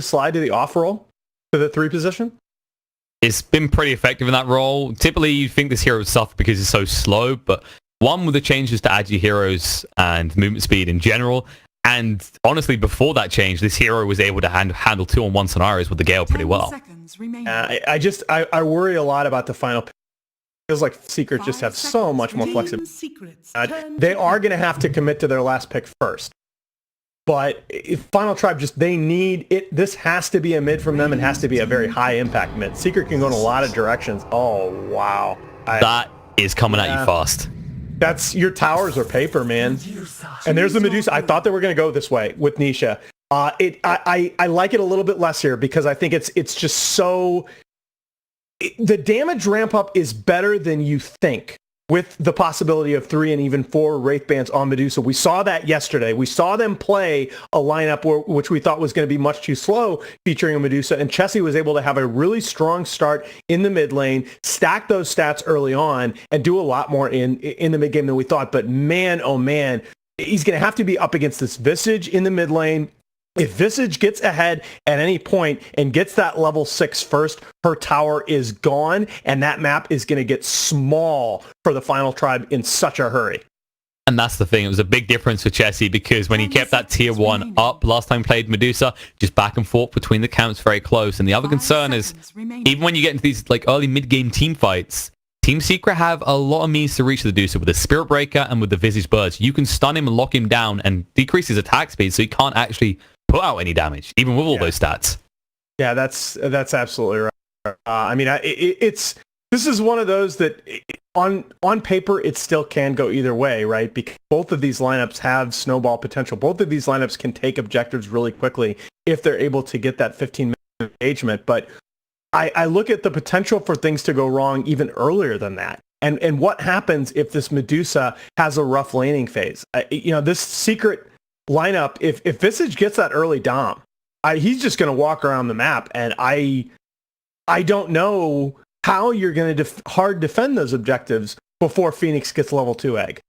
slide to the off roll to the 3 position? It's been pretty effective in that role. Typically, you'd think this hero would suffer because it's so slow, but one with the changes to agi heroes and movement speed in general, and honestly, before that change, this hero was able to handle 2-on-1 scenarios with the Gale pretty well. I worry a lot about the final pick. It feels like Secret just have so much more flexibility. They are going to have to commit to their last pick first. But if Final Tribe they need it. This has to be a mid from them and has to be a very high impact mid. Secret can go in a lot of directions. Oh, wow. That is coming at you fast. That's your towers are paper, man. And there's the Medusa. I thought they were going to go this way with Nisha. I like it a little bit less here because I think it's just so... the damage ramp up is better than you think with the possibility of 3 and even 4 Wraith Bands on Medusa. We saw that yesterday. We saw them play a lineup which we thought was going to be much too slow featuring a Medusa, and Chessie was able to have a really strong start in the mid lane, stack those stats early on, and do a lot more in the mid game than we thought. But man, oh man, he's going to have to be up against this Visage in the mid lane. If Visage gets ahead at any point and gets that level 6 first, her tower is gone, and that map is going to get small for the Final Tribe in such a hurry. And that's the thing. It was a big difference for Chessie because when he kept that tier 1 up last time he played Medusa, just back and forth between the camps very close. And the other concern is, even when you get into these like early mid-game team fights, Team Secret have a lot of means to reach the Medusa with the Spirit Breaker and with the Visage Birds. You can stun him and lock him down and decrease his attack speed so he can't actually put out any damage, even with all those stats. Yeah, that's absolutely right. I mean, this is one of those that on paper it still can go either way, right? Because both of these lineups have snowball potential. Both of these lineups can take objectives really quickly if they're able to get that 15-minute engagement. But I look at the potential for things to go wrong even earlier than that. And what happens if this Medusa has a rough laning phase? This Secret lineup, if Visage gets that early dom, he's just going to walk around the map, and I don't know how you're going to hard defend those objectives before Phoenix gets level 2 egg.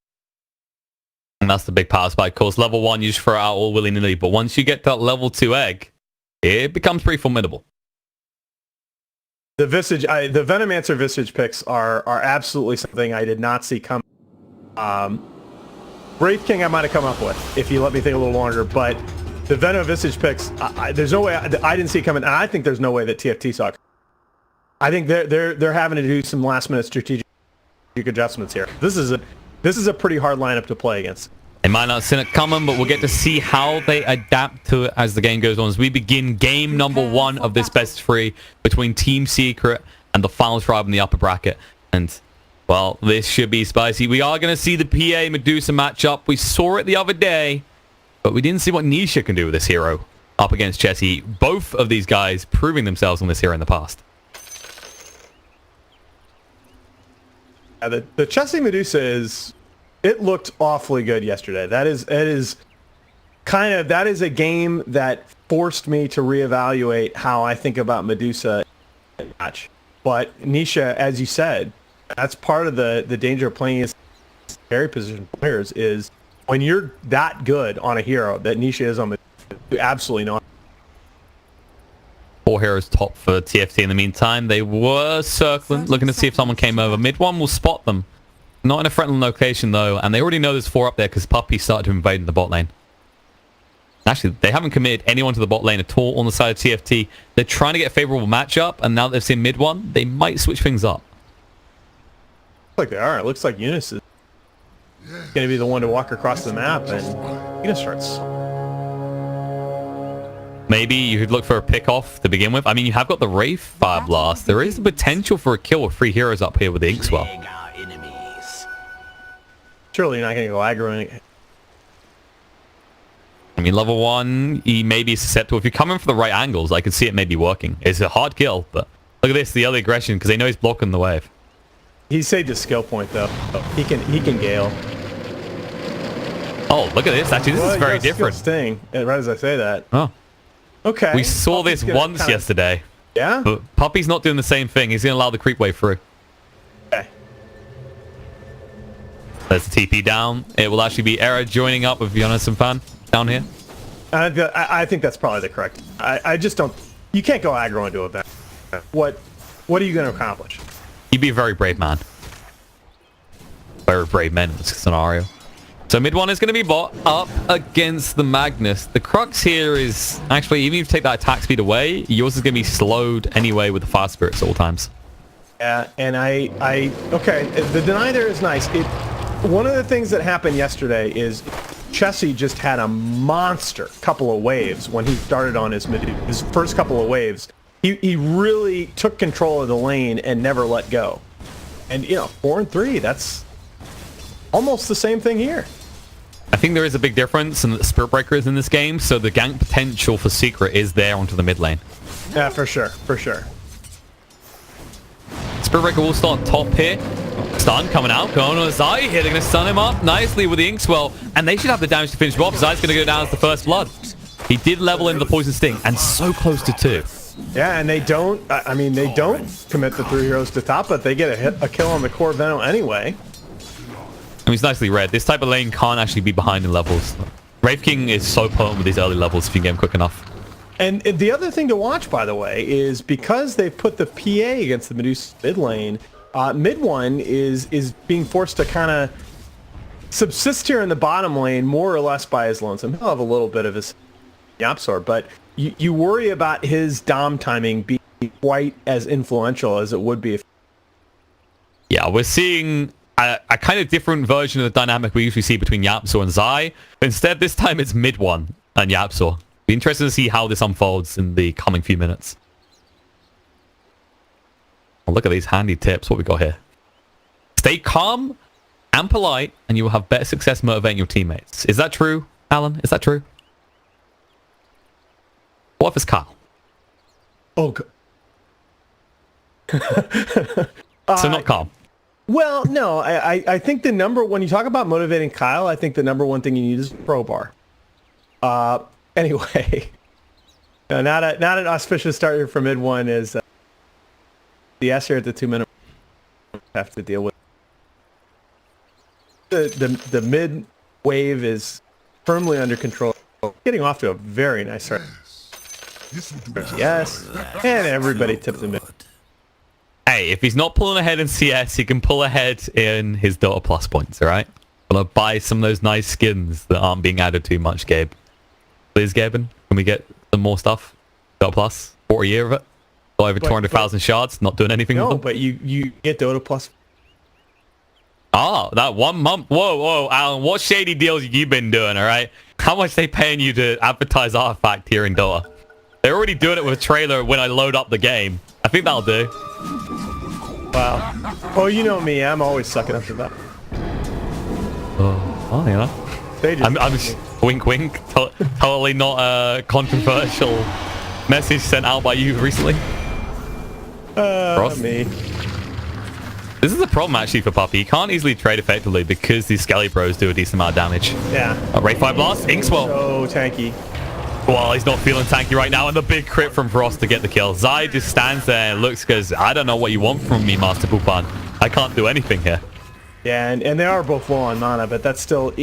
And that's the big power spike. Of course, level 1 you just throw out all willy-nilly, but once you get that level 2 egg, it becomes pretty formidable. The Venomancer Visage picks are absolutely something I did not see coming. Wraith King I might have come up with if you let me think a little longer, but the Venom Visage picks, there's no way I didn't see it coming, and I think there's no way that TFT saw it. I think they're having to do some last minute strategic adjustments here. This is a pretty hard lineup to play against. They might not have seen it coming, but we'll get to see how they adapt to it as the game goes on. As we begin game number 1 of this best 3 between Team Secret and the Final Tribe in the upper bracket. And, well, this should be spicy. We are going to see the PA Medusa matchup. We saw it the other day, but we didn't see what Nisha can do with this hero up against Chessie. Both of these guys proving themselves on this hero in the past. Yeah, the Chessie Medusa it looked awfully good yesterday. That is a game that forced me to reevaluate how I think about Medusa match. But Nisha, as you said, that's part of the danger of playing as very positioned players is when you're that good on a hero that Nisha is on Medusa, you absolutely know. 4 heroes top for TFT in the meantime. They were circling, looking to see if someone came over. Mid 1 will spot them. Not in a friendly location, though, and they already know there's 4 up there because Puppy started to invade in the bot lane. Actually, they haven't committed anyone to the bot lane at all on the side of TFT. They're trying to get a favorable matchup, and now that they've seen mid 1, they might switch things up. Looks like they are. It looks like Eunice is going to be the one to walk across the map, and Eunice starts. Maybe you could look for a pick-off to begin with. I mean, you have got the Wraith Fire Blast. There is the potential for a kill with 3 heroes up here with the Inkswell. Surely you're not going to go aggro. I mean, level 1, he may be susceptible. If you come in for the right angles, I can see it may be working. It's a hard kill, but look at this, the other aggression, because they know he's blocking the wave. He saved his skill point, though. He can Gale. Oh, look at this. Actually, this is very different. Sting, right as I say that. Oh. Okay. We saw this once yesterday. Yeah? But Puppy's not doing the same thing. He's going to allow the creep wave through. Okay. There's the TP down. It will actually be Era joining up with Jonas and Fan down here. I think that's probably the correct. I just don't. You can't go aggro into a event. What are you going to accomplish? You'd be a very brave man. Very brave men in this scenario. So mid one is going to be bot up against the Magnus. The crux here is actually, even if you take that attack speed away, yours is going to be slowed anyway with the fast spirits at all times. Yeah, and okay, the deny there is nice. One of the things that happened yesterday is Chessie just had a monster couple of waves when he started on his first couple of waves. He really took control of the lane and never let go. And 4 and 3, that's almost the same thing here. I think there is a big difference in the Spirit Breaker is in this game, so the gank potential for Secret is there onto the mid lane. Yeah, for sure. Spirit Breaker will start top here. Stun coming out, going on Zai here. They're going to stun him up nicely with the Inkswell, and they should have the damage to finish him off. Zai's going to go down as the first blood. He did level into the Poison Sting, and so close to 2. Yeah, and they don't commit the 3 heroes to top, but they get a kill on the core Venom anyway. I mean, it's nicely read. This type of lane can't actually be behind in levels. Wraith King is so potent with these early levels if you can get him quick enough. And the other thing to watch, by the way, is because they've put the PA against the Medusa mid lane, mid one is being forced to kind of subsist here in the bottom lane more or less by his lonesome. He'll have a little bit of his Yapsor, but you worry about his Dom timing being quite as influential as it would be if... Yeah, we're seeing a kind of different version of the dynamic we usually see between Yapsor and Zai. But instead, this time it's mid one and Yapsor. Be interesting to see how this unfolds in the coming few minutes. Oh, look at these handy tips. What we got here? Stay calm and polite, and you will have better success motivating your teammates. Is that true, Alan? Is that true? What if it's Kyle? Oh, God. So not calm. Well, no, I think when you talk about motivating Kyle, I think the number one thing you need is a pro bar. Anyway, not an auspicious start here for mid one is the S here at the 2-minute have to deal with. The mid wave is firmly under control, getting off to a very nice start. Yes, and everybody tipped the mid. Hey, if he's not pulling ahead in CS, he can pull ahead in his Dota plus points, all right? Gonna buy some of those nice skins that aren't being added too much, Gabe. Please, Gaben, can we get some more stuff? Dota plus, 4 a year of it. Got over 200,000 shards, not doing anything with them. No, but you get Dota plus. Ah, that 1 month. Whoa, Alan, what shady deals have you been doing, all right? How much they paying you to advertise Artifact here in Dota? They're already doing it with a trailer when I load up the game. I think that'll do. Wow. Oh, you know me. I'm always sucking up to that. Oh, you know. They just I'm just wink, wink. Totally not a controversial message sent out by you recently. Me. This is a problem actually for Puppy. He can't easily trade effectively because these Skelly Bros do a decent amount of damage. Yeah. Ray 5 Blast, Inkswell. So tanky. Well, he's not feeling tanky right now, and the big crit from Frost to get the kill. Zai just stands there and looks because I don't know what you want from me, Master Pupan. I can't do anything here. Yeah, and they are both low on mana, but that's still...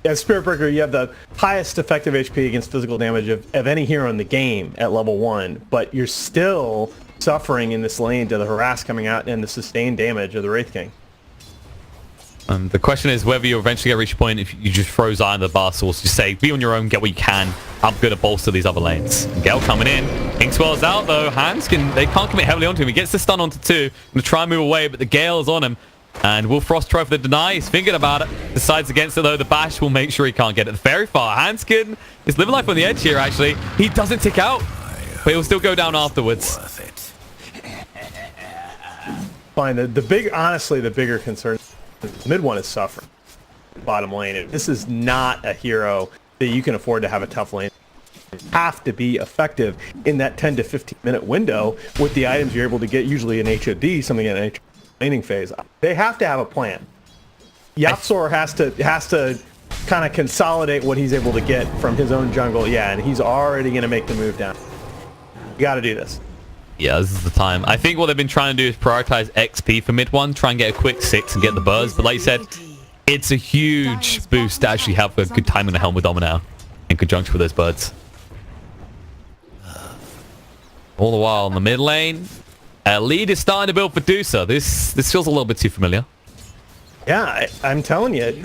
As Spirit Breaker, you have the highest effective HP against physical damage of any hero in the game at level 1, but you're still suffering in this lane to the harass coming out and the sustained damage of the Wraith King. The question is whether you eventually get reach a point if you just throw Zai into the bar source. Just say, be on your own, get what you can. I'm going to bolster these other lanes. Gale coming in. Inkswell's out though. Hands they can't commit heavily onto him. He gets the stun onto 2. Going to try and move away, but the Gale is on him. And will Frost try for the deny? He's thinking about it. Decides against it though. The bash will make sure he can't get it very far. Hanskin is living life on the edge here actually. He doesn't tick out, but he'll still go down afterwards. Fine. Honestly, the bigger concern, the mid one is suffering. Bottom lane. This is not a hero that you can afford to have a tough lane. You have to be effective in that 10 to 15 minute window with the items you're able to get, usually in HOD, something in HOD laning phase. They have to have a plan. Yapsor has to kind of consolidate what he's able to get from his own jungle. Yeah, and he's already going to make the move down. You got to do this. Yeah, this is the time. I think what they've been trying to do is prioritize XP for mid one, try and get a quick 6 and get the buzz. But like you said, it's a huge boost to actually have a good time in the helm with Domino. in conjunction with those birds. All the while in the mid lane, lead is starting to build for Dusa. This feels a little bit too familiar. Yeah, I'm telling you,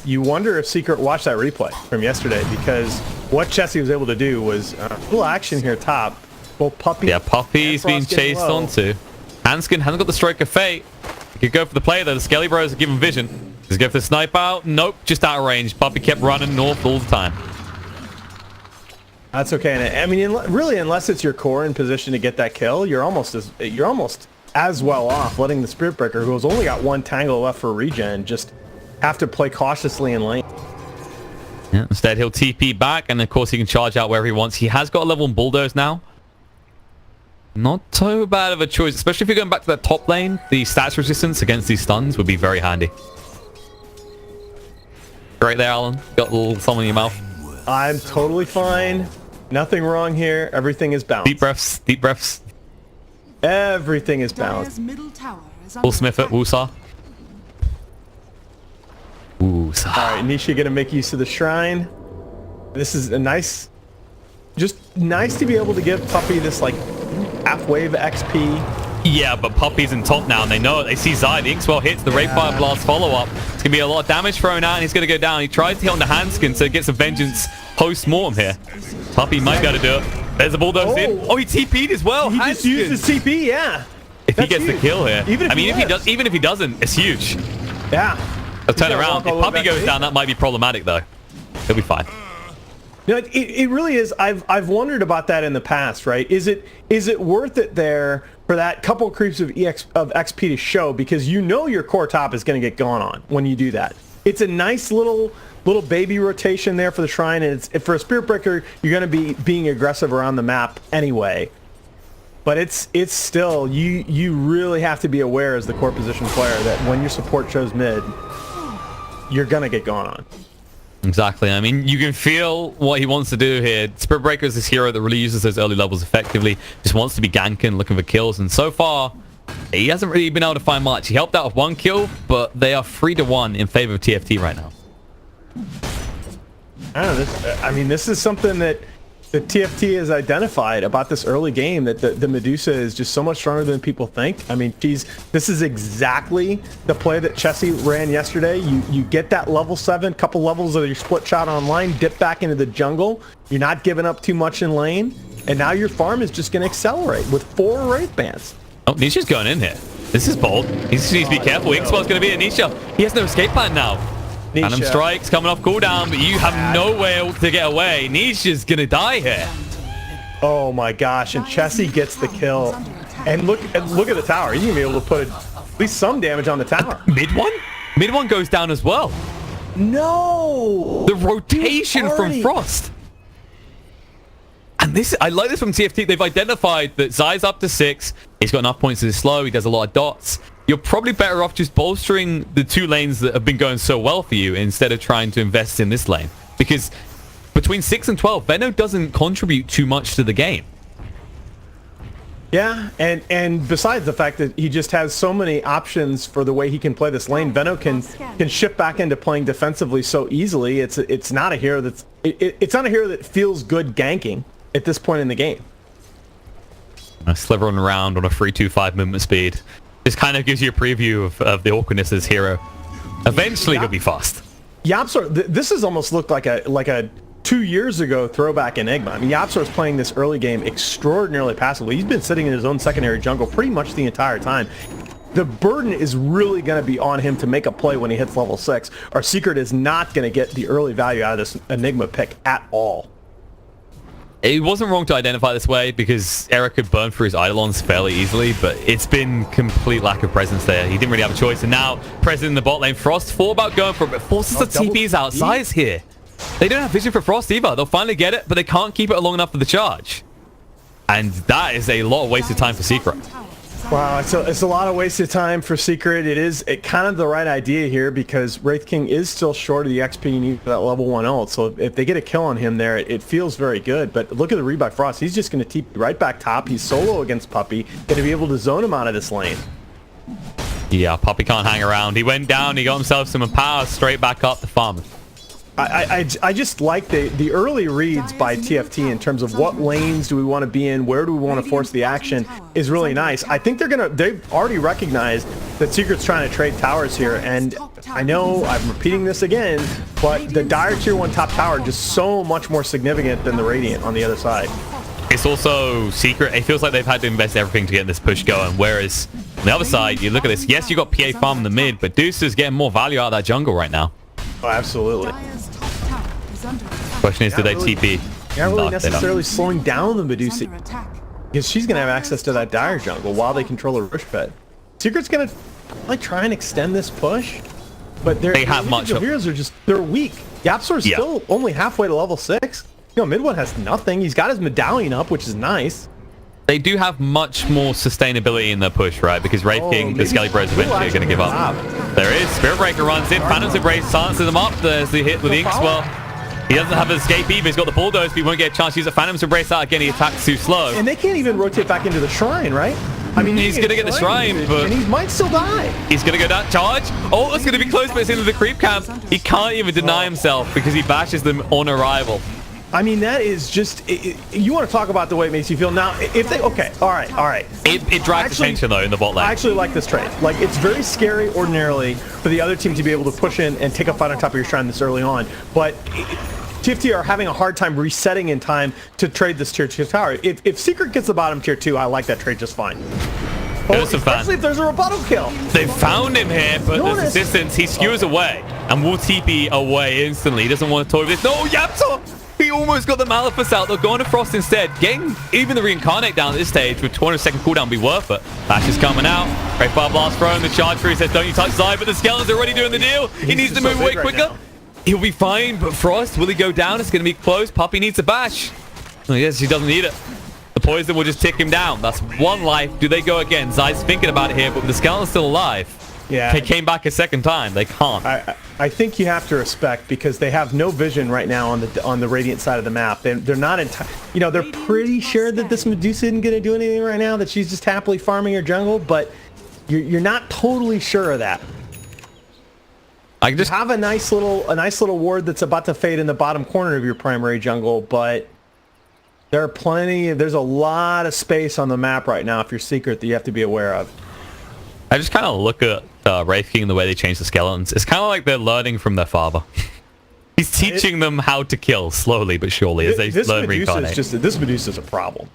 you wonder if Secret watched that replay from yesterday, because what Chessie was able to do was full action here top. Both Puppey. Yeah, Puppey's being chased onto. Hanskin hasn't got the stroke of fate. He could go for the play though. The Skelly Bros are giving vision. Does he go for the snipe out? Nope, just out of range. Puppey kept running north all the time. That's okay. And I mean, really, unless it's your core in position to get that kill, you're almost as well off letting the Spirit Breaker, who has only got one tangle left for regen, just have to play cautiously in lane. Yeah, instead, he'll TP back, and of course, he can charge out wherever he wants. He has got a level 1 Bulldoze now. Not so bad of a choice, especially if you're going back to that top lane. The stats resistance against these stuns would be very handy. Great there, Alan. Got a little something in your mouth. I'm totally fine. Nothing wrong here. Everything is balanced. Deep breaths. Deep breaths. Everything is balanced. We'll smith it. Woosah. Woosah. All right, Nisha gonna make use of the shrine. This is a nice, just nice to be able to give Puppey this like half wave XP. Yeah, but Puppey's in top now, and they know it. They see Zai. The Inkswell hits the Raid Fire Blast follow-up. It's going to be a lot of damage thrown out, and he's going to go down. He tries to hit on the Hanskin, so he gets a vengeance post-mortem here. Puppey might be able to do it. There's a Bulldoze in. Oh, he TP'd as well. He just used his TP, yeah. If he gets the kill here. Even if he doesn't, it's huge. Yeah. I'll turn around. If Puppey goes down, that might be problematic, though. He'll be fine. No, it really is. I've wondered about that in the past, right? Is it worth it there for that couple creeps of XP to show, because you know your core top is going to get gone on when you do that. It's a nice little baby rotation there for the shrine, and it's for a Spirit Breaker, you're going to be being aggressive around the map anyway. But it's still, you really have to be aware as the core position player that when your support shows mid, you're going to get gone on. Exactly. I mean, you can feel what he wants to do here. Spirit Breaker is this hero that really uses those early levels effectively. Just wants to be ganking, looking for kills. And so far, he hasn't really been able to find much. He helped out with 1 kill, but they are 3-1 in favor of TFT right now. I don't know. This is something that the TFT has identified about this early game, that the Medusa is just so much stronger than people think. I mean, this is exactly the play that Chessie ran yesterday. You get that level 7, couple levels of your split shot online, dip back into the jungle. You're not giving up too much in lane, and now your farm is just going to accelerate with 4 Wraith Bands. Oh, Nisha's going in here. This is bold. He needs to be careful. Inkswell's going to be a Nisha. He has no escape plan now. Phantom Strike's coming off cooldown, but you have nowhere to get away. Nisha's gonna die here. Oh my gosh, and Chessie gets the kill. And look at the tower. He's gonna be able to put at least some damage on the tower. Mid one? Mid one goes down as well. No! The rotation from Frost. And this, I like this from TFT. They've identified that Zai's up to 6. He's got enough points to slow. He does a lot of dots. You're probably better off just bolstering the 2 lanes that have been going so well for you instead of trying to invest in this lane. Because between 6 and 12, Venno doesn't contribute too much to the game. Yeah, and besides the fact that he just has so many options for the way he can play this lane, Venno can shift back into playing defensively so easily. It's not a hero that's it's not a hero that feels good ganking at this point in the game. Slithering around on a 3-2-5 movement speed. This kind of gives you a preview of the awkwardness of this hero. Eventually, he'll be fast. Yapsor, this has almost looked like a 2 years ago throwback Enigma. I mean, Yapsor's playing this early game extraordinarily passively. He's been sitting in his own secondary jungle pretty much the entire time. The burden is really going to be on him to make a play when he hits level 6. Our Secret is not going to get the early value out of this Enigma pick at all. It wasn't wrong to identify this way because Eric could burn through his Eidolons fairly easily, but it's been complete lack of presence there. He didn't really have a choice, and now present in the bot lane. Frost thought about going for it, but forces the TPs outside here. They don't have vision for Frost either. They'll finally get it, but they can't keep it long enough for the charge. And that is a lot of wasted time for Secret. Wow, it's a lot of wasted time for Secret. It kind of the right idea here because Wraith King is still short of the XP you need for that level 1 ult. So if they get a kill on him there, it feels very good. But look at the read by Frost. He's just going to TP right back top. He's solo against Puppey. Going to be able to zone him out of this lane. Yeah, Puppey can't hang around. He went down. He got himself some power straight back up the farm. I just like the early reads by TFT in terms of what lanes do we want to be in, where do we want to force the action is really nice. I think they've already recognized that Secret's trying to trade towers here, and I know I'm repeating this again, but the Dire tier 1 top tower just so much more significant than the Radiant on the other side. It's also Secret. It feels like they've had to invest everything to get this push going, whereas on the other side, you look at this. Yes, you got PA farm in the mid, but Deuce is getting more value out of that jungle right now. Oh, absolutely. Question is, do they really, TP? Not really No, necessarily slowing down the Medusa, because she's gonna have access to that Dire jungle while they control her Rush Pet. Secret's gonna like try and extend this push, but they have much. Heroes are just they're weak. Yapsor's still only halfway to level 6. You know, mid one has nothing. He's got his medallion up, which is nice. They do have much more sustainability in their push, right? Because Wraith King, the Skelly Bros eventually are going to give up. There is. Spirit Breaker runs in. Phantom's Embrace silences them up. There's the hit with the Inkswell. He doesn't have an escape either. He's got the Bulldoze, but he won't get a chance to use a Phantom's Embrace out again. He attacks too slow. And they can't even rotate back into the shrine, right? I mean, he's going to get the shrine, but... And he might still die. He's going to go down. Charge. Oh, it's going to be close, but it's into the creep camp. He can't even deny himself because he bashes them on arrival. I mean, that is just... you want to talk about the way it makes you feel. Now, if they... Okay, all right. It drags attention, though, in the bot lane. I actually like this trade. Like, it's very scary ordinarily for the other team to be able to push in and take a fight on top of your shrine this early on. But TFT are having a hard time resetting in time to trade this tier 2 tower. If Secret gets the bottom tier 2, I like that trade just fine. Especially if there's a rebuttal kill. They found him here, but there's resistance. He skewers away and will TP away instantly. He doesn't want to toy with this. No, Yapsa! He almost got the Malphus out. They're going to Frost instead. Getting even the Reincarnate down at this stage with 200-second cooldown be worth it. Ash is coming out. Great Fire Blast thrown. The charge tree says, don't you touch Zai, but the Skeleton's already doing the deal. He needs to move away quicker. He'll be fine, but Frost, will he go down? It's going to be close. Puppy needs a bash. Oh, yes, he doesn't need it. The poison will just tick him down. That's one life. Do they go again? Zai's thinking about it here, but the Skeleton's still alive. Yeah. They came back a second time. They can't. I think you have to respect, because they have no vision right now on the Radiant side of the map. They're not they're pretty sure that this Medusa isn't going to do anything right now, that she's just happily farming her jungle, but you're not totally sure of that. I just have a nice little ward that's about to fade in the bottom corner of your primary jungle, but there's a lot of space on the map right now if you're Secret that you have to be aware of. I just kind of look at Wraith King and the way they change the skeletons. It's kind of like they're learning from their father. He's teaching them how to kill slowly but surely as they learn Reincarnate. This Medusa's a problem.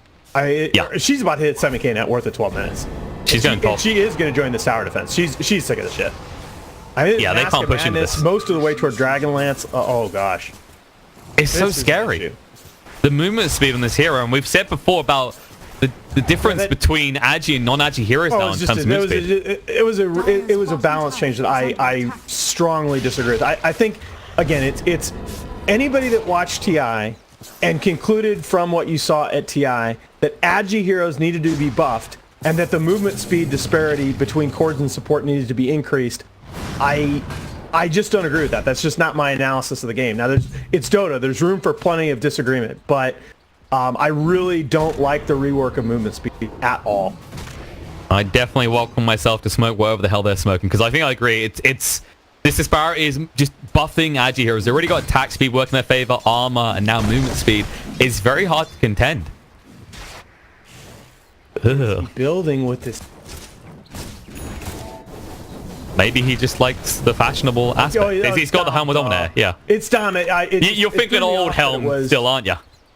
She's about to hit 7k net worth at 12 minutes. She is going to join the tower defense. She's sick of the shit. They can't push into this most of the way toward Dragonlance. Oh gosh, it's so scary. The movement speed on this hero, and we've said before about the difference between agi and non-agi heroes now in terms of move speed. It was a balance change that I strongly disagree with. I think, again, it's anybody that watched TI and concluded from what you saw at TI that agi heroes needed to be buffed and that the movement speed disparity between cores and support needed to be increased. I just don't agree with that. That's just not my analysis of the game. Now, it's Dota. There's room for plenty of disagreement, but I really don't like the rework of movement speed at all. I definitely welcome myself to smoke whatever the hell they're smoking, because I think I agree. This disparity is just buffing agi heroes. They already got attack speed working in their favor, armor, and now movement speed. It's very hard to contend. Building with this. Maybe he just likes the fashionable aspect. He's got the helm with Dominator. Yeah. It's Dom. You're thinking old helm still, aren't you?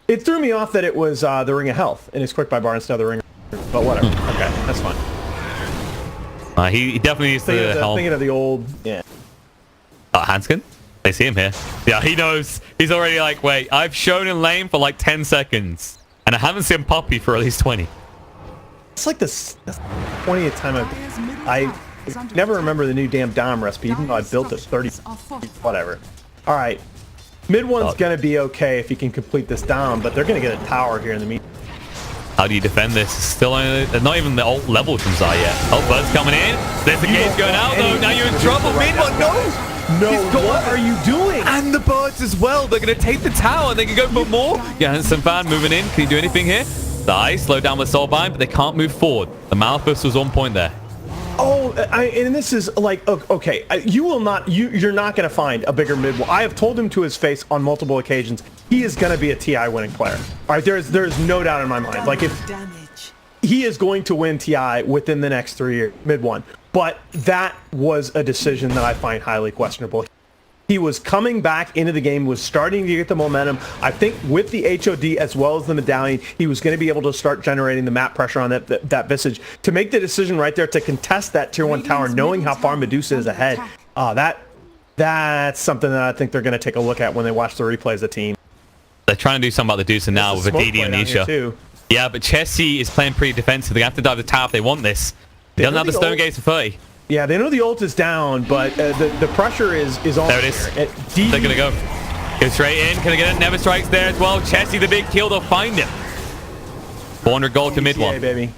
It threw me off that it was the Ring of Health and his quick buy bar instead of the Ring. But whatever. Okay, that's fine. He definitely needs the helm. Thinking of the old, yeah. Hanskin? They see him here. Yeah, he knows. He's already like, wait, I've shown in lane for like 10 seconds, and I haven't seen Puppy for at least 20. It's like that's 20th time I never remember the new damn Dom recipe, even though I built it 30, whatever. All right, mid one's gonna be okay if he can complete this Dom, but they're gonna get a tower here in the meantime. How do you defend this? Still not even the ult level from Zai yet. Oh, Bird's coming in. There's the gates going out though. Now you're in trouble. Mid one, no, what are you doing? And the Birds as well. They're gonna take the tower. They can go for more. Yeah, Handsome Fan moving in. Can you do anything here? Zai slow down with Soulbind, but they can't move forward. The Malphus was on point there. Oh, and this is like, okay, you're not going to find a bigger mid. I have told him to his face on multiple occasions, he is going to be a TI winning player. All right, there's no doubt in my mind. Like, if he is going to win TI within the next 3 years, mid one. But that was a decision that I find highly questionable. He was coming back into the game, was starting to get the momentum. I think with the HOD as well as the medallion, he was going to be able to start generating the map pressure on that Visage. To make the decision right there to contest that tier 1 tower, knowing how far Medusa is ahead, that's something that I think they're going to take a look at when they watch the replay as a team. They're trying to do something about the Medusa now with a DD and Nisha. Yeah, but Chessie is playing pretty defensive. They have to dive the tower if they want this. They don't have the Stone Gates for 30. Yeah, they know the ult is down, but the pressure is all there. It is. They're gonna go straight in. Can they get it? Never strikes there as well. Chessie, the big kill. They'll find him. 400 gold to mid one. Baby.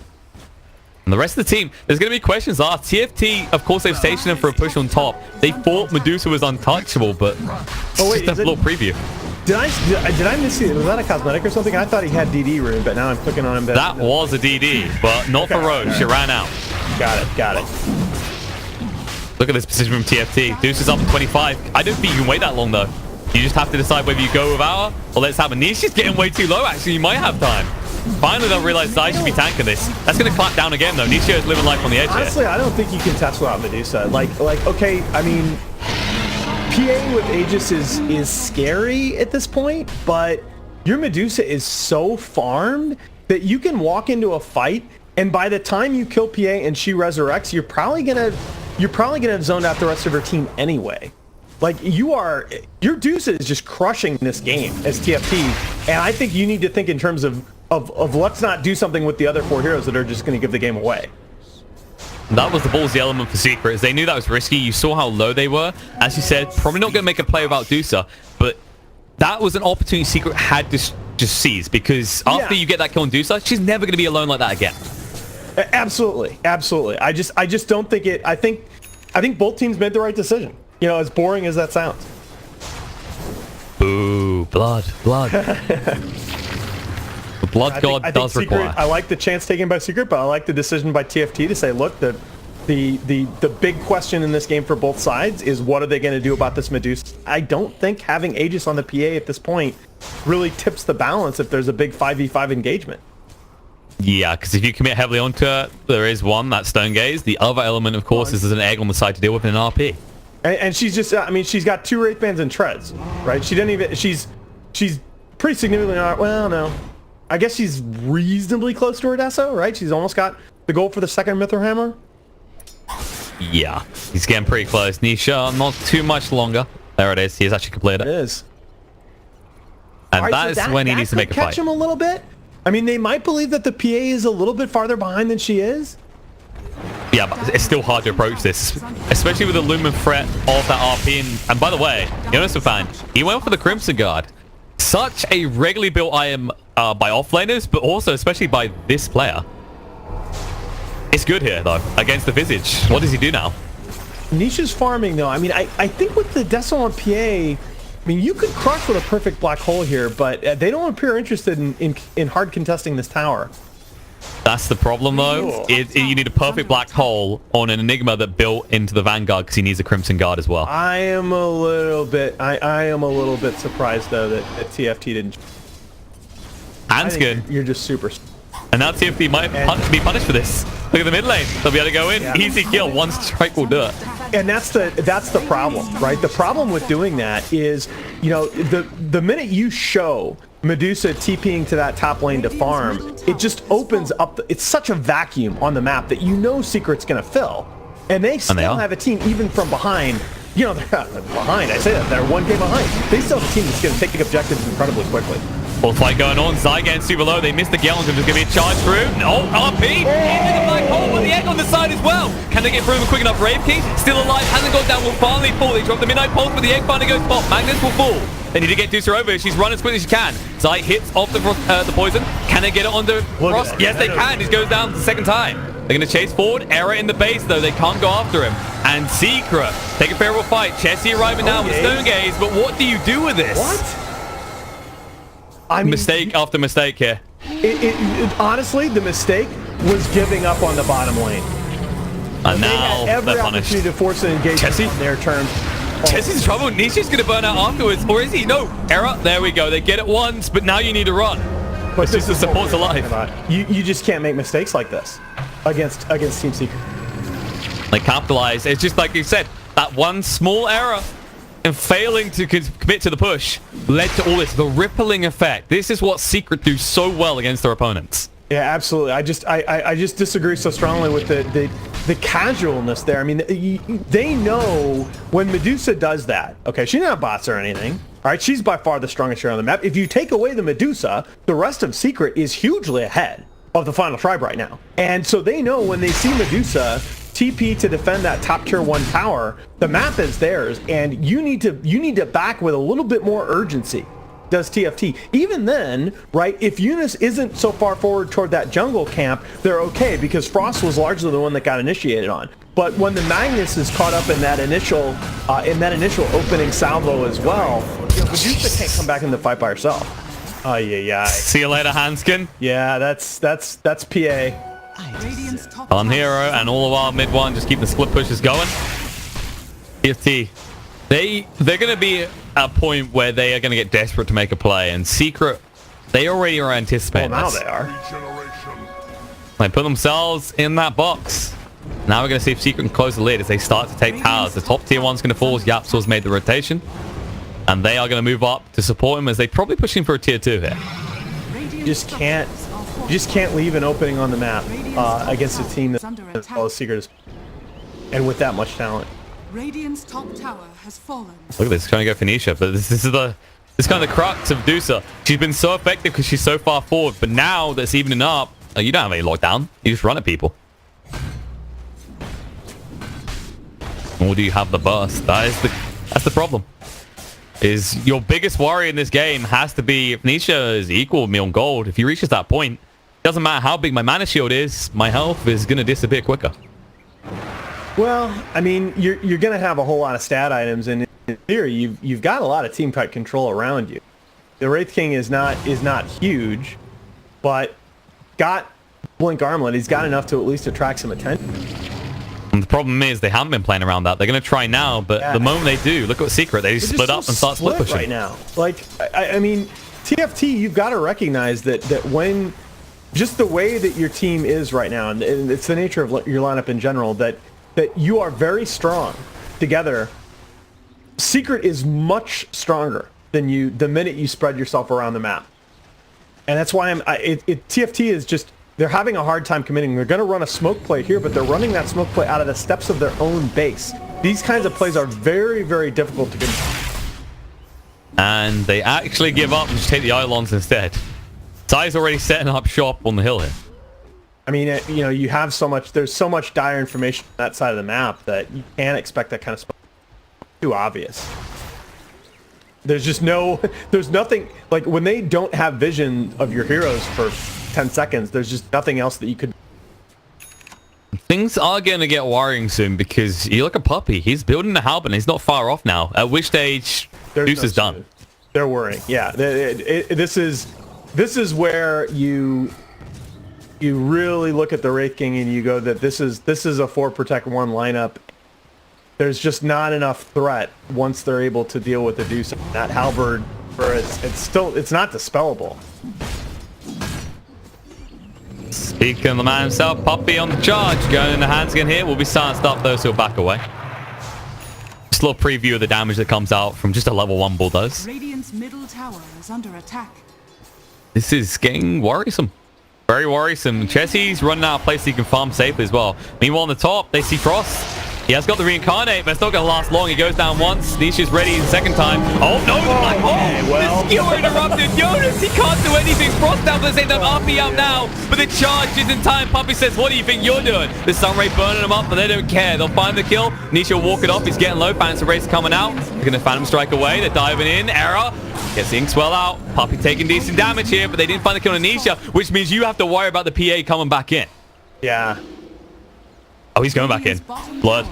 And the rest of the team, there's gonna be questions asked. TFT, of course, they've stationed him for a push on top. They thought Medusa was untouchable, but just a little preview. Did I miss it? Was that a cosmetic or something? I thought he had DD rune, but now I'm clicking on him. That was a DD, but not for Roche. She ran out. Got it. Look at this position from TFT. Deuce is up at 25. I don't think you can wait that long, though. You just have to decide whether you go with Hour or let's have a niche. She's getting way too low, actually. You might have time. Finally, they'll realize I should be tanking this. That's going to clap down again, though. Nisha is living life on the edge. Honestly, I don't think you can test without Medusa. Like, okay, I mean, PA with Aegis is scary at this point, but your Medusa is so farmed that you can walk into a fight, and by the time you kill PA and she resurrects, you're probably gonna have zoned out the rest of her team anyway. Like, your Deuce is just crushing this game as TFT, and I think you need to think in terms of let's not do something with the other 4 heroes that are just going to give the game away. That was the ballsy element for Secret. They knew that was risky. You saw how low they were. As you said, probably not going to make a play without Dusa, but that was an opportunity Secret had to just seize, because after you get that kill on Dusa, she's never going to be alone like that again. Absolutely. I just don't think it. I think both teams made the right decision. You know, as boring as that sounds. Ooh, blood. The blood god does require. I like the chance taken by Secret, but I like the decision by TFT to say, look, the big question in this game for both sides is what are they going to do about this Medusa? I don't think having Aegis on the PA at this point really tips the balance if there's a big 5v5 engagement. Yeah, because if you commit heavily onto her, there is one, that Stone Gaze. The other element, of course, is there's an egg on the side to deal with in an RP. And she's just, I mean, she's got 2 Wraith Bands and treads, right? She didn't even, she's pretty significantly, well, no. I guess she's reasonably close to her Deso, right? She's almost got the goal for the second Mithril Hammer. Yeah, he's getting pretty close. Nisha, not too much longer. There it is. He has actually completed it. It is. And right, that is when he needs to make a fight. Catch him a little bit. I mean, they might believe that the PA is a little bit farther behind than she is. Yeah, but it's still hard to approach this, especially with the Lumen threat of that RP. And by the way, Jonas fan, he went for the Crimson Guard. Such a regularly built item by offlaners, but also especially by this player. It's good here, though, against the Visage. What does he do now? Nisha's farming, though. I mean, I think with the Deso on PA, I mean, you could crush with a perfect black hole here, but they don't appear interested in hard contesting this tower. That's the problem, though. You need a perfect black hole on an Enigma that built into the Vanguard because he needs a Crimson Guard as well. I am a little bit surprised, though, that TFT didn't. Hanskin. You're just super. And now TFT might be punished for this. Look at the mid lane. They'll be able to go in. Yeah. Easy kill. One strike will do it. And that's the problem, right? The problem with doing that is, you know, the minute you show Medusa TPing to that top lane to farm, it just opens up. It's such a vacuum on the map that you know Secret's going to fill. And they still have a team, even from behind. You know, they're behind. I say that. They're 1K behind. They still have a team that's going to take objectives incredibly quickly. Full fight going on. Zai getting super low. They missed the Gallons and there's going to be a charge through. No, RP into the black hole with the egg on the side as well. Can they get through him quick enough? Rave King still alive. Hasn't gone down. Will finally fall. They drop the midnight pulse, but the egg finally goes spot. Magnus will fall. They need to get Deucer over. She's running as quickly as she can. Zai hits off the poison. Can they get it onto Frost? Yes, they can. He goes down the second time. They're going to chase forward. Error in the base, though. They can't go after him. And Secret take a favorable fight. Chessie arriving now with Stone Gaze. But what do you do with this? What? I mean, mistake after mistake here. Honestly, the mistake was giving up on the bottom lane. And They now had every they're punished. opportunity to force an engagement Jesse? on their terms. Jesse's in trouble. Nisha's going to burn out afterwards. Or is he? No. Error. There we go. They get it once, but now you need to run. But It's just the support's alive. You just can't make mistakes like this against Team Secret. They capitalize. It's just like you said, that one small error and failing to commit to the push led to all this. The rippling effect. This is what Secret do so well against their opponents. Yeah, absolutely. I just disagree so strongly with the casualness there. I mean, they know when Medusa does that. Okay, she's not bots or anything. All right, she's by far the strongest hero on the map. If you take away the Medusa, the rest of Secret is hugely ahead of the final tribe right now. And so they know when they see Medusa TP to defend that top tier 1 tower, the map is theirs, and you need to back with a little bit more urgency. Does TFT. Even then, right, if Eunice isn't so far forward toward that jungle camp, they're okay because Frost was largely the one that got initiated on. But when the Magnus is caught up in that initial opening salvo as well, Medusa can't come back in the fight by herself. See you later, Hanskin. Yeah, that's PA. On hero, and all the while mid one, just keep the split pushes going. TFT. They're going to be at a point where they are going to get desperate to make a play, and Secret, they already are anticipating Well, now this. they are. They put themselves in that box. Now we're going to see if Secret can close the lid as they start to take towers. The top tier one's going to fall as Yapsor's made the rotation, and they are going to move up to support him as they probably pushing for a tier 2 here. You just can't leave an opening on the map against a team that's as well as Secret is, and with that much talent. Radiant's top tower has fallen. Look at this, trying to go for Nisha, but this is kind of the crux of Medusa. She's been so effective because she's so far forward, but now that's evening up, you don't have any lockdown. You just run at people. Or do you have the burst? That's the problem. Is your biggest worry in this game has to be if Nisha is equal with me on gold. If he reaches that point, doesn't matter how big my mana shield is, my health is going to disappear quicker. Well, I mean, you're going to have a whole lot of stat items, and in theory, you've got a lot of team fight control around you. The Wraith King is not huge, but got Blink Armlet. He's got enough to at least attract some attention. And the problem is they haven't been playing around that. They're going to try now, but the moment they do, look at Secret. They just split up and start split pushing right now. Like, I mean, TFT, you've got to recognize that when just the way that your team is right now, and it's the nature of your lineup in general, that you are very strong together. Secret is much stronger than you the minute you spread yourself around the map, and that's why TFT is just, they're having a hard time committing. They're going to run a smoke play here, but they're running that smoke play out of the steps of their own base. These kinds of plays are very, very difficult to control. And they actually give up and just take the Eidolons instead. Ty's already setting up shop on the hill here. I mean, you have so much, there's so much dire information on that side of the map that you can't expect that kind of stuff. Too obvious. There's just there's nothing, like when they don't have vision of your heroes for 10 seconds, there's just nothing else that you could. Things are going to get worrying soon because you look at Puppy. He's building the Halberd. He's not far off now. At which stage, Deuce is done. They're worrying. Yeah, this is where you really look at the Wraith King and you go that this is a 4 protect 1 lineup. There's just not enough threat once they're able to deal with the Deuce. That Halberd, it's not dispellable. Speaking of the man himself, Puppy on the charge. Going in the hands again here. Will be silenced up though, so he'll back away. Just a little preview of the damage that comes out from just a level 1 bull does. Radiant's middle tower is under attack. This is getting worrisome. Very worrisome. Chessie's running out of place so he can farm safely as well. Meanwhile on the top, they see Frost. He has got the reincarnate, but it's not going to last long. He goes down once. Nisha's ready the second time. Oh, no, the black hole. The skewer interrupted. Jonas, he can't do anything. Frost down for the same time. RP out now, but the charge is in time. Puppy says, what do you think you're doing? The Sunray burning them up, but they don't care. They'll find the kill. Nisha will walk it off. He's getting low. Phantom Race coming out. They're going to Phantom Strike away. They're diving in. Error. Gets the Inkswell out. Puppy taking decent damage here, but they didn't find the kill on Nisha, which means you have to worry about the PA coming back in. Yeah. Oh, he's going back in. Blood.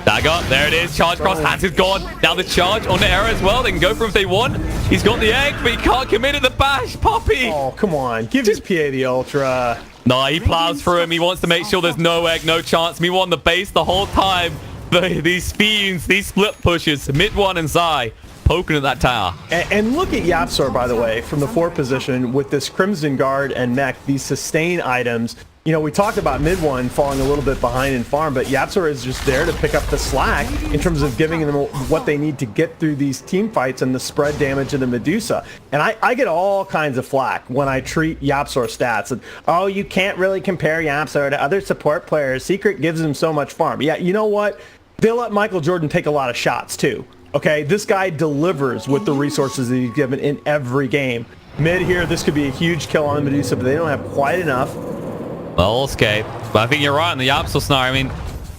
Dagger, there it is. Charge cross, hands is gone. Now the charge on the Error as well. They can go for him if they want. He's got the egg, but he can't commit at the bash. Puppy! Oh, come on. Give his PA the Ultra. No, he plows through him. He wants to make sure there's no egg, no chance. Me on the base the whole time. These fiends, these split pushes, mid one and Zai poking at that tower. And look at Yapsor, by the way, from the 4 position with this Crimson Guard and mech, these sustain items. You know, we talked about mid one falling a little bit behind in farm, but Yapsor is just there to pick up the slack in terms of giving them what they need to get through these team fights and the spread damage of the Medusa. And I get all kinds of flack when I treat Yapsor stats. And, oh, you can't really compare Yapsor to other support players. Secret gives him so much farm. Yeah, you know what? They'll let Michael Jordan take a lot of shots, too. Okay, this guy delivers with the resources that he's given in every game. Mid here, this could be a huge kill on the Medusa, but they don't have quite enough. Well, escape. But I think you're right in the Yapsor scenario. I mean,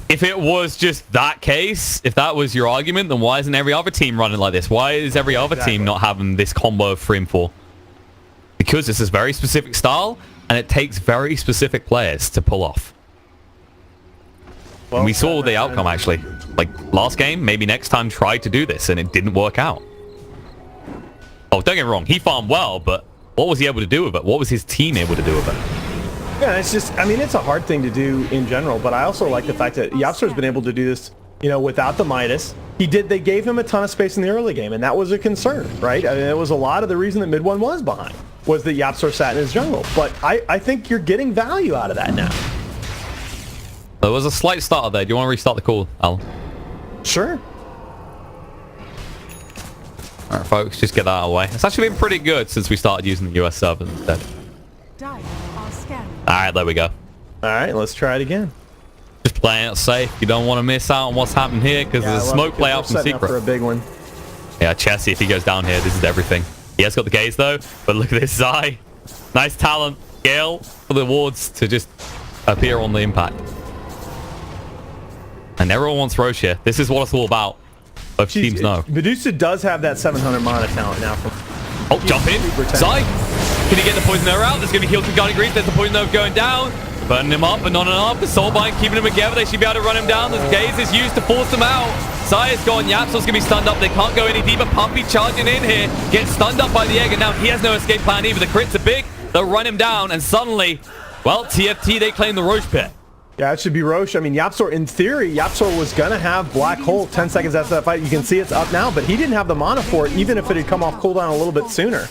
if it was just that case, if that was your argument, then why isn't every other team running like this? Why is every other team not having this combo of 3 and 4? Because this is very specific style, and it takes very specific players to pull off. Well, and we saw the outcome, actually. Like, last game, maybe next time try to do this, and it didn't work out. Oh, don't get me wrong. He farmed well, but what was he able to do with it? What was his team able to do with it? Yeah, it's just, I mean, it's a hard thing to do in general, but I also like the fact that Yapsor's been able to do this, you know, without the Midas. They gave him a ton of space in the early game, and that was a concern, right? I mean, it was a lot of the reason that mid one was behind, was that Yapsor sat in his jungle. But I think you're getting value out of that now. There was a slight stutter there. Do you want to restart the call, Al? Sure. All right, folks, just get that out of the way. It's actually been pretty good since we started using the US servers instead. All right, there we go. All right, let's try it again. Just playing it safe. You don't want to miss out on what's happening here because there's a smoke play out from Secret. For a big one. Yeah, Chessie, if he goes down here, this is everything. He has got the gaze though, but look at this Zai. Nice talent. Gale for the wards to just appear on the impact. And everyone wants Roche here. This is what it's all about. Both teams know. Medusa does have that 700 mana talent now. Oh, jump in. Zai. Can he get the poison arrow out? There's going to be heals from Guardian Greaves. There's the poison arrow going down. Burning him up, but not enough. The Soulbind keeping him together. They should be able to run him down. The gaze is used to force him out. Zai is gone. Yapsor's going to be stunned up. They can't go any deeper. Puppy charging in here. Gets stunned up by the egg, and now he has no escape plan either. The crits are big. They'll run him down, and suddenly, well, TFT, they claim the Roche pit. Yeah, it should be Roche. I mean, Yapsor, in theory, Yapsor was going to have Black Hole 10 seconds after that fight. You can see it's up now, but he didn't have the mana for it, even if it had come off cooldown a little bit sooner.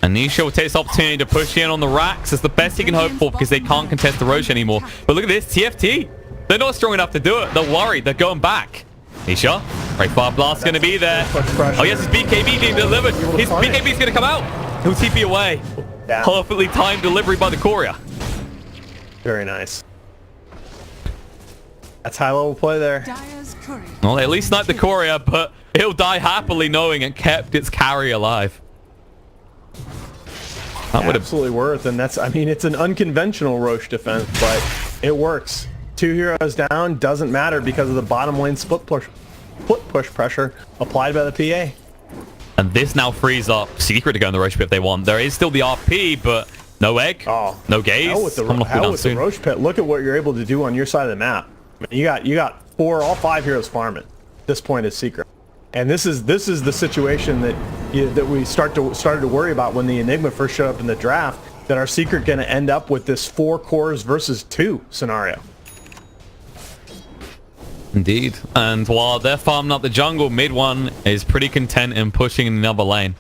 And Nisha will take this opportunity to push in on the racks. It's the best he can hope for because they can't contest the Roche anymore. But look at this, TFT. They're not strong enough to do it. They're worried. They're going back. Nisha, Break Fire Blast's going to be there. Oh, yes, his BKB being delivered. His BKB's going to come out. He'll TP away. Yeah. Perfectly timed delivery by the courier. Very nice. That's high level play there. Well, they at least sniped the courier, but he'll die happily knowing it kept its carry alive. That would absolutely worth, and that's, I mean, it's an unconventional Roche defense, but it works. 2 heroes down, doesn't matter because of the bottom lane split push pressure applied by the PA. And this now frees up Secret to go in the Roche pit if they want. There is still the RP, but no egg, no gaze. Hell with the Roche pit. Look at what you're able to do on your side of the map. I mean, you got all 5 heroes farming. This point is Secret. And this is the situation that we started to worry about when the Enigma first showed up in the draft, that our Secret going to end up with this 4 cores versus 2 scenario. Indeed. And while they're farming up the jungle, mid one is pretty content in pushing in another lane.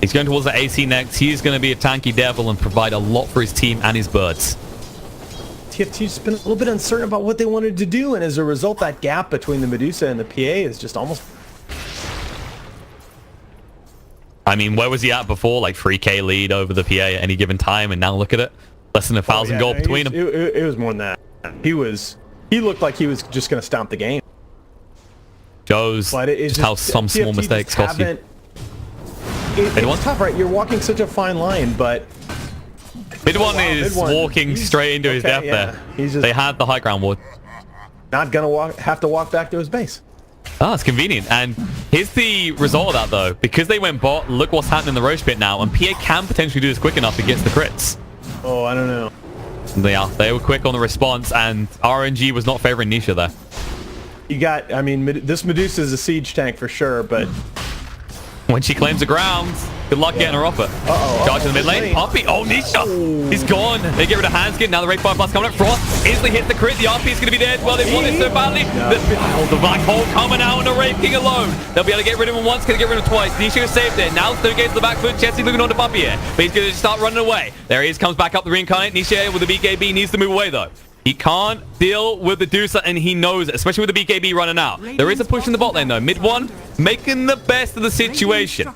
He's going towards the AC next. He's going to be a tanky devil and provide a lot for his team and his birds. TFT's been a little bit uncertain about what they wanted to do, and as a result, that gap between the Medusa and the PA is just almost... I mean, where was he at before? Like 3k lead over the PA at any given time, and now look at it. Less than 1,000 gold between them. It was more than that. He looked like he was just going to stomp the game. Shows just how some small mistakes cost you. It's tough, right? You're walking such a fine line, but... Mid one is walking straight into his death there. They had the high ground ward. Not going to have to walk back to his base. Ah, it's convenient. And here's the result of that, though. Because they went bot, look what's happening in the Roche pit now. And PA can potentially do this quick enough against the crits. Oh, I don't know. They were quick on the response, and RNG was not favoring Nisha there. You got, I mean, this Medusa is a siege tank for sure, but... When she claims the ground, Good luck getting her off it. Charge in the mid lane. Poppy. Oh, Nisha. He's gone. They get rid of Handskin. Now the Ray 5 Plus coming up. Frost instantly hits the crit. The RP is going to be dead. Well, they want it so badly. The Black Hole coming out and a Wraith King alone. They'll be able to get rid of him once. Going to get rid of him twice. Nisha has saved it. Now Stone Gates to the back foot. Chessie looking on to Poppy here. But he's going to start running away. There he is. Comes back up the reincarnate. Nisha with the BKB needs to move away though. He can't deal with the Deucer, and he knows it, especially with the BKB running out. There is a push in the bot lane, though. Mid one, making the best of the situation.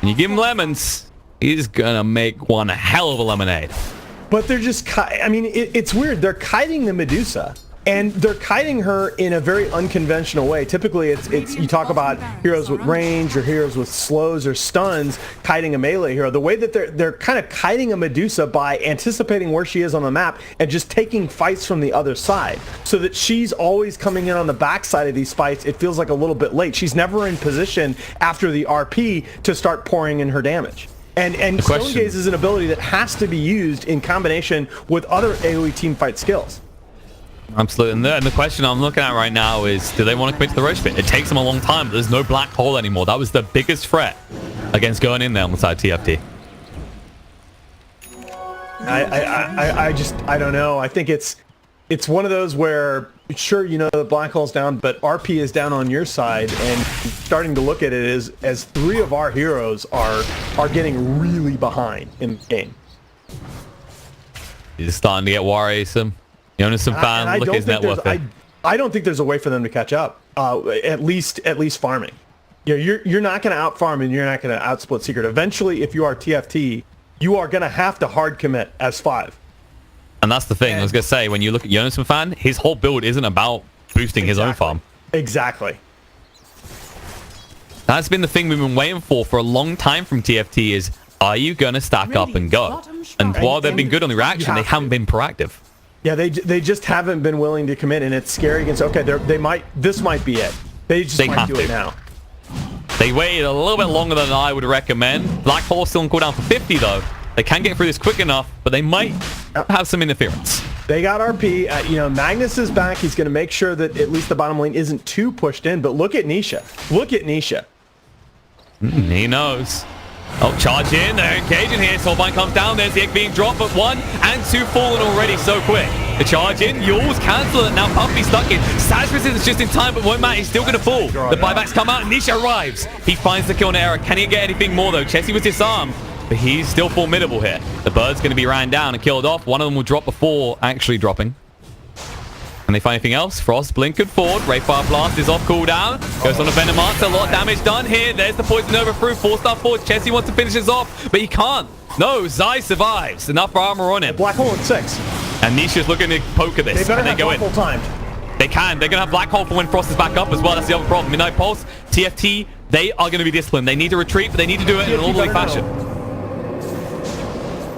And you give him lemons, he's going to make one hell of a lemonade. But they're just, I mean, it's weird. They're kiting the Medusa, and they're kiting her in a very unconventional way. Typically, it's you talk about heroes with range or heroes with slows or stuns kiting a melee hero. The way that they're kind of kiting a Medusa by anticipating where she is on the map and just taking fights from the other side, so that she's always coming in on the backside of these fights. It feels like a little bit late. She's never in position after the RP to start pouring in her damage. And Stone Gaze is an ability that has to be used in combination with other AoE teamfight skills. Absolutely. And the question I'm looking at right now is, do they want to commit to the Roche Pit? It takes them a long time, but there's no Black Hole anymore. That was the biggest threat against going in there on the side of TFT. I don't know. I think it's one of those where, sure, you know, the Black Hole's down, but RP is down on your side, and starting to look at it as three of our heroes are getting really behind in the game. He's starting to get worrisome. Jonas and Fan, look at his net worth. I don't think there's a way for them to catch up. At least farming. You know, you're not going to out farm, and you're not going to outsplit Secret. Eventually, if you are TFT, you are going to have to hard commit as 5. And that's the thing. I was going to say, when you look at Jonas and Fan, his whole build isn't about boosting his own farm. Exactly. That's been the thing we've been waiting for a long time from TFT is, are you going to stack up and go? And while they've been good on the reaction, they haven't been proactive. Yeah, they just haven't been willing to commit, and it's scary against. Okay, this might be it. They might do it now. They waited a little bit longer than I would recommend. Black Hole still on cooldown for 50 though. They can get through this quick enough, but they might have some interference. They got RP. You know, Magnus is back. He's going to make sure that at least the bottom lane isn't too pushed in. But look at Nisha. Look at Nisha. He knows. Oh, charge in. They're engaging here. Soulbind comes down. There's the egg being dropped, but 1 and 2 fallen already so quick. The charge in. Yules cancel it. Now Puppy stuck in. Sazris is just in time, but won't matter. He's still going to fall. The buybacks come out. Nisha arrives. He finds the kill on Era. Can he get anything more, though? Chessie was disarmed, but he's still formidable here. The bird's going to be ran down and killed off. One of them will drop before actually dropping. Can they find anything else? Frost blinkered forward. Ray Fire Blast is off cooldown. Goes on to Venomancer. A lot of damage done here. There's the poison overthrow. 4-star forward. Chessie wants to finish this off, but he can't. No, Zai survives. Enough armor on him. Black Hole at 6. And Nisha's looking to poke at this. They better and they go in. Timed. They can. They're going to have Black Hole for when Frost is back up as well. That's the other problem. Midnight Pulse, TFT, they are going to be disciplined. They need to retreat, but they need to do it in an orderly fashion.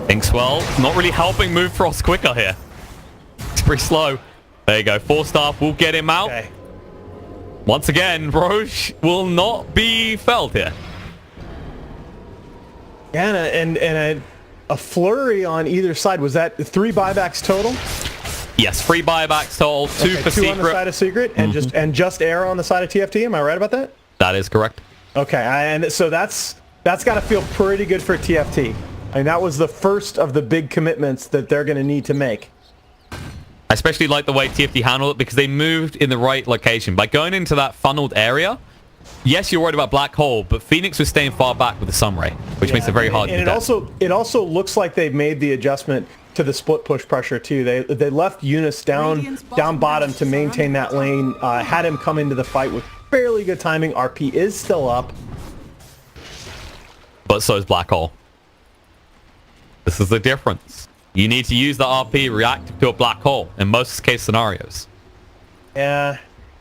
Inkswell not really helping move Frost quicker here. It's pretty slow. There you go. 4-star will get him out. Okay. Once again, Roche will not be felled here. Yeah, and a flurry on either side. Was that 3 buybacks total? Yes, 3 buybacks total. 2 for 2 Secret. On the side of Secret, and just Air on the side of TFT. Am I right about that? That is correct. Okay, and so that's got to feel pretty good for TFT. I mean, that was the first of the big commitments that they're going to need to make. I especially like the way TFT handled it because they moved in the right location. By going into that funneled area, yes, you're worried about Black Hole, but Phoenix was staying far back with the Sunray, which makes it very hard to do. It also looks like they've made the adjustment to the split push pressure too. They left Eunice down bottom to maintain that lane, had him come into the fight with fairly good timing. RP is still up. But so is Black Hole. This is the difference. You need to use the RP reactive to a Black Hole in most case scenarios. Yeah.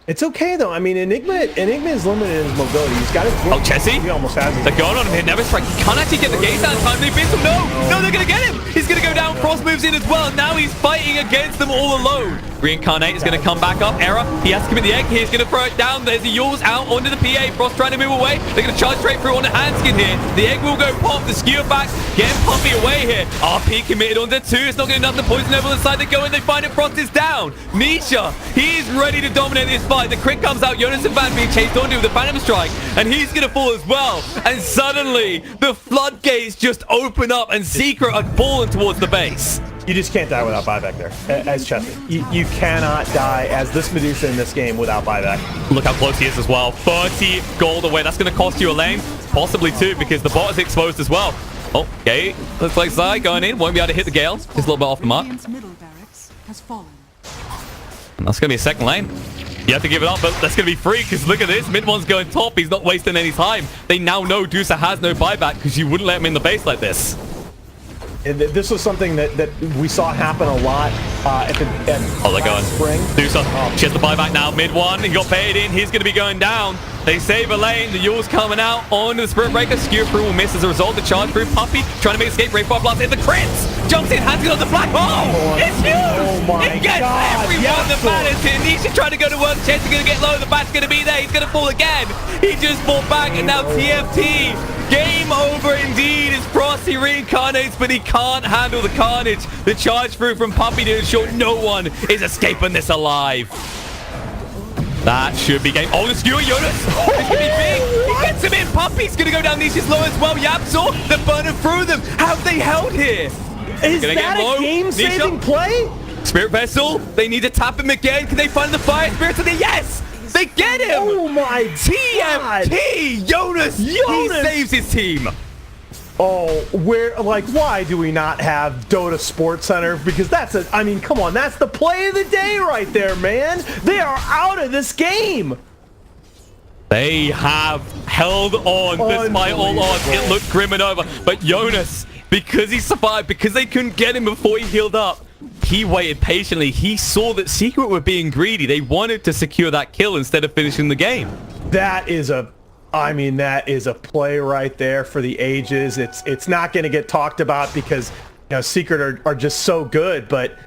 It's okay though. I mean, Enigma is limited in his mobility. He's got his. Oh, Chessie! He almost has it. They're going on him here. Never strike. He can't actually get the gaze out in time. They've been no, they're gonna get him. He's gonna go down. Frost moves in as well. Now he's fighting fighting against them all alone. Reincarnate is going to come back up. Error, he has to commit the egg. He's going to throw it down. There's the Yules out onto the PA. Frost trying to move away. They're going to charge straight through on the Handskin here. The egg will go pop. The skewer back, getting Puppy away here. RP committed onto 2. It's not going to enough. The poison over the side. They go and they find it. Frost is down. Nisha, he's ready to dominate this fight. The crit comes out. Jonas and Van being chased onto with the Phantom Strike, and he's going to fall as well. And suddenly, the floodgates just open up, and Secret are falling towards the base. You just can't die without buyback there, as Chesney. You cannot die as this Medusa in this game without buyback. Look how close he is as well. 30 gold away. That's going to cost you a lane, possibly 2, because the bot is exposed as well. Oh, okay. Looks like Zai going in. Won't be able to hit the Gale. Just a little bit off the mark. Radiant's middle barracks has fallen. And that's going to be a second lane. You have to give it up, but that's going to be free, because look at this. Mid one's going top. He's not wasting any time. They now know Dusa has no buyback, because you wouldn't let him in the base like this. This was something that we saw happen a lot at they're going. spring. Dusa, she has the buyback now. Mid one, he got baited in. He's going to be going down. They save a lane. The Yule's coming out onto the Spirit Breaker. Skewer through will miss as a result. The charge through. Puppy trying to make escape. Rainfall Blast hit the crits. Jumps in, hands it on the black hole. It's huge. Oh my it gets God, everyone yes, that matters here. Nisha trying to go to work. Chance is going to get low. The bat's going to be there. He's going to fall again. He just fought back, and now TFT. Game over indeed as Frosty reincarnates, but he can't handle the carnage. The charge through from Puppy to ensure no one is escaping this alive. That should be game. Oh, the skewer, Jonas. It's going to be big. He gets him in. Puppy's going to go down Nisha's low as well. Yapsaw, the burner through them. How have they held here? Is that a game-saving play? Spirit Vessel, they need to tap him again. Can they find the Fire Spirits? And yes! They get him! Oh my TFT! Jonas! He saves his team! Oh, why do we not have Dota Sports Center? Because I mean, come on, that's the play of the day right there, man. They are out of this game. They have held on despite all odds. It looked grim and over. But Jonas, because he survived, because they couldn't get him before he healed up, he waited patiently. He saw that Secret were being greedy. They wanted to secure that kill instead of finishing the game. That is a play right there for the ages. It's not going to get talked about because Secret are just so good, but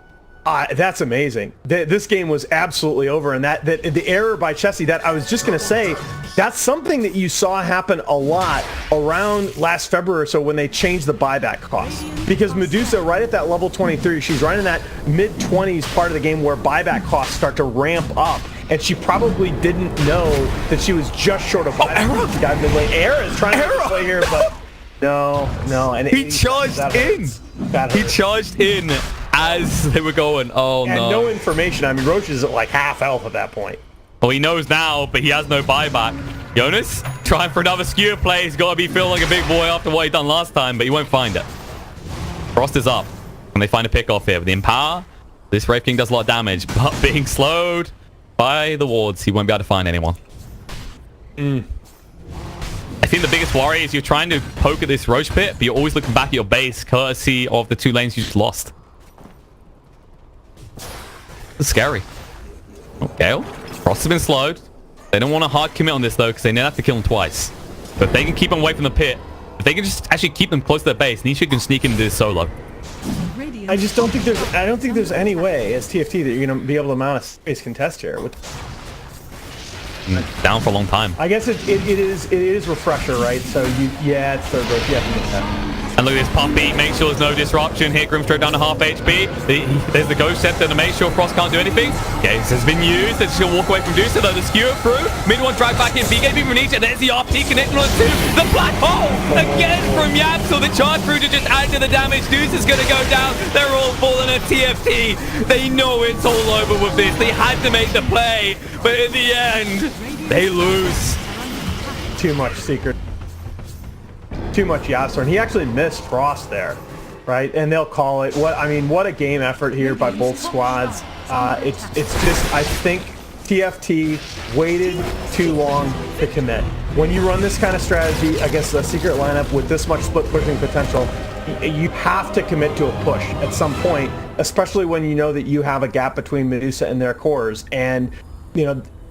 that's amazing. This game was absolutely over, and that the error by Chessie, that I was just going to say, that's something that you saw happen a lot around last February or so when they changed the buyback cost. Because Medusa, right at that level 23, she's right in that mid-20s part of the game where buyback costs start to ramp up. And she probably didn't know that she was just short of buyback. She got mid-lane. Error is trying to play here, but no. And he charged in. He charged in as they were going. Oh, and no. No information. I mean, Roche is at like half health at that point. Well, he knows now, but he has no buyback. Jonas, trying for another skewer play. He's got to be feeling like a big boy after what he done last time, but he won't find it. Frost is up. And they find a pick off here with the Empower. This Wraith King does a lot of damage, but being slowed by the wards, he won't be able to find anyone. I think the biggest worry is you're trying to poke at this Roche pit, but you're always looking back at your base, courtesy of the 2 lanes you just lost. It's scary. Oh, Gale. Frost has been slowed. They don't want to hard commit on this, though, because they now have to kill him twice. But if they can keep them away from the pit, if they can just actually keep them close to their base, Nisha can sneak into this solo. I just don't think there's any way as TFT that you're going to be able to mount a space contest here. Down for a long time. I guess it is refresher, right? So it's third break. You have to get that. And look at this Puppy. Make sure there's no disruption here. Grim straight down to half HP. There's the Ghost Scepter to make sure Frost can't do anything. Gaze has been used. It's going to walk away from Dusa, though. The skewer through. Mid one drag back in. BKB from Nietzsche. There's the RP connecting on two. The black hole again from Yapsaw. The charge through to just add to the damage. Dusa's going to go down. They're all falling at TFT. They know it's all over with this. They had to make the play, but in the end, they lose. Too much Secret. Too much Yapsaw, and he actually missed Frost there, right? And they'll call it. What a game effort here by both squads. It's just, I think TFT waited too long to commit. When you run this kind of strategy against a Secret lineup with this much split pushing potential, you have to commit to a push at some point, especially when you know that you have a gap between Medusa and their cores. And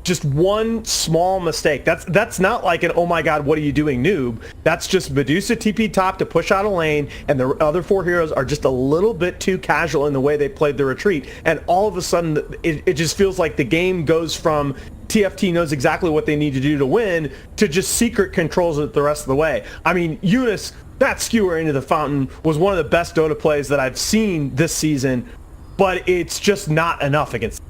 just one small mistake. That's not like an, oh my god, what are you doing, noob? That's just Medusa TP top to push out a lane, and the other 4 heroes are just a little bit too casual in the way they played the retreat, and all of a sudden it just feels like the game goes from TFT knows exactly what they need to do to win to just Secret controls it the rest of the way. I mean, Eunice, that skewer into the fountain was one of the best Dota plays that I've seen this season, but it's just not enough against